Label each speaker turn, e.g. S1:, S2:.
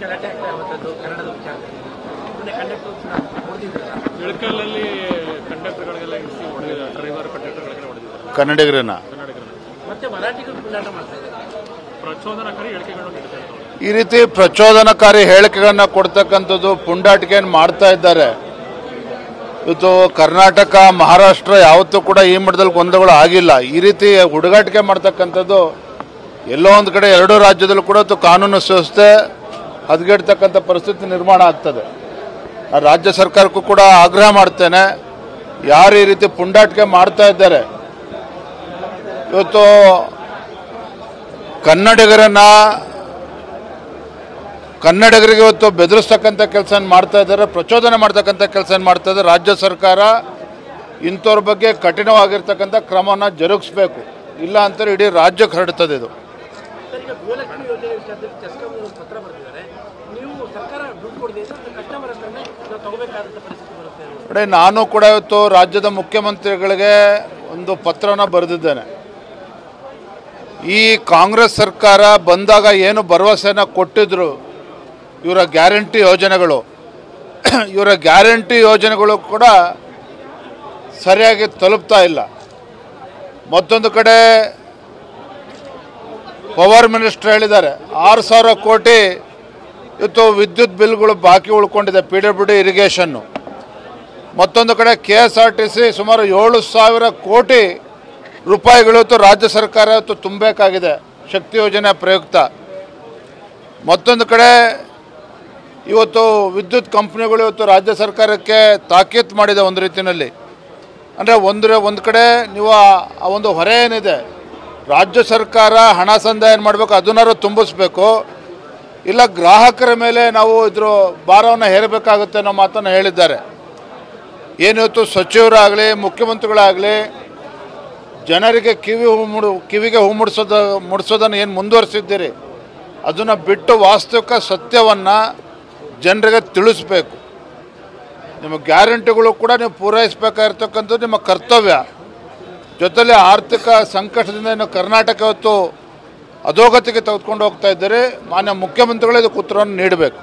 S1: ಗಲಾಟೆ ಆಗ್ತಾ ಇರುವಂತದ್ದು ಕನ್ನಡದ ವಿಚಾರದಲ್ಲಿ
S2: ಇಳಕಲ್ಲಲ್ಲಿ ಕಂಡಕ್ಟರ್ಗಳಿಗೆಲ್ಲ ಇಳಿಸಿ ಹೊಡೆದಿದ್ದಾರೆ, ಡ್ರೈವರ್ ಕಂಡಕ್ಟರ್ಗಳಿಗೆ ಹೊಡೆದಿದ್ದಾರೆ,
S3: ಕನ್ನಡಿಗರನ್ನ
S1: ಮತ್ತೆ ಮರಾಠಿಗಳು ಪುಂಡಾಟ ಮಾಡ್ತಾ ಇದ್ದಾರೆ.
S2: ಪ್ರಚೋದನಕಾರಿ ಹೇಳಿಕೆಗಳನ್ನು ನೀಡ್ತಾ ಇದ್ದಾರೆ.
S3: ಈ ರೀತಿ ಪ್ರಚೋದನಕಾರಿ ಹೇಳಿಕೆಗಳನ್ನ ಕೊಡ್ತಕ್ಕಂಥದ್ದು ಪುಂಡಾಟಿಕೆಯನ್ನು ಮಾಡ್ತಾ ಇದ್ದಾರೆ. ಇವತ್ತು ಕರ್ನಾಟಕ ಮಹಾರಾಷ್ಟ್ರ ಯಾವತ್ತೂ ಕೂಡ ಈ ಮಟ್ಟದಲ್ಲಿ ಗೊಂದಲಗಳು ಆಗಿಲ್ಲ. ಈ ರೀತಿ ಹುಡುಗಾಟಿಕೆ ಮಾಡ್ತಕ್ಕಂಥದ್ದು ಎಲ್ಲೋ ಒಂದು ಕಡೆ ಎರಡೂ ರಾಜ್ಯದಲ್ಲೂ ಕೂಡ ಕಾನೂನು ವ್ಯವಸ್ಥೆ ಹದಗೆಡ್ತಕ್ಕಂಥ ಪರಿಸ್ಥಿತಿ ನಿರ್ಮಾಣ ಆಗ್ತದೆ. ರಾಜ್ಯ ಸರ್ಕಾರಕ್ಕೂ ಕೂಡ ಆಗ್ರಹ ಮಾಡ್ತೇನೆ, ಯಾರು ಈ ರೀತಿ ಪುಂಡಾಟಿಕೆ ಮಾಡ್ತಾ ಇದ್ದಾರೆ, ಇವತ್ತು ಕನ್ನಡಿಗರಿಗೆ ಇವತ್ತು ಬೆದರಿಸ್ತಕ್ಕಂಥ ಕೆಲಸ ಮಾಡ್ತಾ ಇದ್ದಾರೆ, ಪ್ರಚೋದನೆ ಮಾಡ್ತಕ್ಕಂಥ ಕೆಲಸ ಮಾಡ್ತಾ ಇದ್ದಾರೆ. ರಾಜ್ಯ ಸರ್ಕಾರ ಇಂಥವ್ರ ಬಗ್ಗೆ ಕಠಿಣವಾಗಿರ್ತಕ್ಕಂಥ ಕ್ರಮವನ್ನು ಜರುಗಿಸಬೇಕು, ಇಲ್ಲ ಅಂತಾರೆ ಇಡೀ ರಾಜ್ಯಕ್ಕೆ ಹರಡ್ತದೆ ಇದು.
S1: ಗೃಹಲಕ್ಷ್ಮಿ ಯೋಜನೆ ವಿಷಯದಲ್ಲಿ ಚೆಸ್ಕಾಂ ಪತ್ರ ಬರೆದಿದ್ದಾರೆ. ನೀವು ಸರ್ಕಾರ ದುಡ್ಡು ಕೊಡದೆ ಕಸ್ಟಮರ್ ಅಷ್ಟನ್ನೇ ನಾವು ತಗೋಬೇಕಾದಂಥ ಪರಿಸ್ಥಿತಿ ಬರುತ್ತೆ.
S3: ನಾನು ಕೂಡ ಇವತ್ತು ರಾಜ್ಯದ ಮುಖ್ಯಮಂತ್ರಿಗಳಿಗೆ ಒಂದು ಪತ್ರವನ್ನು ಬರೆದಿದ್ದೇನೆ. ಈ ಕಾಂಗ್ರೆಸ್ ಸರ್ಕಾರ ಬಂದಾಗ ಏನು ಭರವಸೆಯನ್ನು ಕೊಟ್ಟಿದ್ರು, ಇವರ ಗ್ಯಾರಂಟಿ ಯೋಜನೆಗಳು ಕೂಡ ಸರಿಯಾಗಿ ತಲುಪ್ತಾ ಇಲ್ಲ. ಮತ್ತೊಂದು ಕಡೆ ಪವರ್ ಮಿನಿಸ್ಟರ್ ಹೇಳಿದ್ದಾರೆ 6,000 ಕೋಟಿ ಇವತ್ತು ವಿದ್ಯುತ್ ಬಿಲ್ಗಳು ಬಾಕಿ ಉಳ್ಕೊಂಡಿದೆ, PWD ಇರಿಗೇಷನ್ನು. ಮತ್ತೊಂದು ಕಡೆ KSRTC ಸುಮಾರು 7,000 ಕೋಟಿ ರೂಪಾಯಿಗಳು ಇವತ್ತು ರಾಜ್ಯ ಸರ್ಕಾರ ಇವತ್ತು ತುಂಬಬೇಕಾಗಿದೆ ಶಕ್ತಿ ಯೋಜನೆ ಪ್ರಯುಕ್ತ. ಮತ್ತೊಂದು ಕಡೆ ಇವತ್ತು ವಿದ್ಯುತ್ ಕಂಪ್ನಿಗಳು ಇವತ್ತು ರಾಜ್ಯ ಸರ್ಕಾರಕ್ಕೆ ತಾಕೀತು ಮಾಡಿದೆ ಒಂದು ರೀತಿಯಲ್ಲಿ. ಅಂದರೆ ಒಂದು ಕಡೆ ನೀವು ಆ ಒಂದು ಹೊರೆ ಏನಿದೆ, ರಾಜ್ಯ ಸರ್ಕಾರ ಹಣ ಸಂದಾಯ ಮಾಡಬೇಕು, ಅದನ್ನಾರು ತುಂಬಿಸ್ಬೇಕು, ಇಲ್ಲ ಗ್ರಾಹಕರ ಮೇಲೆ ನಾವು ಇದ್ರ ಭಾರವನ್ನು ಹೇರಬೇಕಾಗುತ್ತೆ ಅನ್ನೋ ಮಾತನ್ನು ಹೇಳಿದ್ದಾರೆ. ಏನಿವತ್ತು ಸಚಿವರಾಗಲಿ ಮುಖ್ಯಮಂತ್ರಿಗಳಾಗಲಿ ಜನರಿಗೆ ಕಿವಿಗೆ ಹೂ ಮುಡಿಸೋದನ್ನು ಏನು ಮುಂದುವರಿಸಿದ್ದೀರಿ, ಅದನ್ನು ಬಿಟ್ಟು ವಾಸ್ತವಿಕ ಸತ್ಯವನ್ನು ಜನರಿಗೆ ತಿಳಿಸ್ಬೇಕು. ನಿಮ್ಮ ಗ್ಯಾರಂಟಿಗಳು ಕೂಡ ನೀವು ಪೂರೈಸಬೇಕಾಗಿರ್ತಕ್ಕಂಥದ್ದು ನಿಮ್ಮ ಕರ್ತವ್ಯ. ಜೊತೆಲಿ ಆರ್ಥಿಕ ಸಂಕಟದಿಂದ ಇನ್ನು ಕರ್ನಾಟಕ ಇವತ್ತು ಅಧೋಗತಿಗೆ ತೆಗೆದುಕೊಂಡು ಹೋಗ್ತಾ ಇದ್ದೀರಿ. ಮಾನ್ಯ ಮುಖ್ಯಮಂತ್ರಿಗಳು ಇದಕ್ಕೆ ಉತ್ತರವನ್ನು ನೀಡಬೇಕು.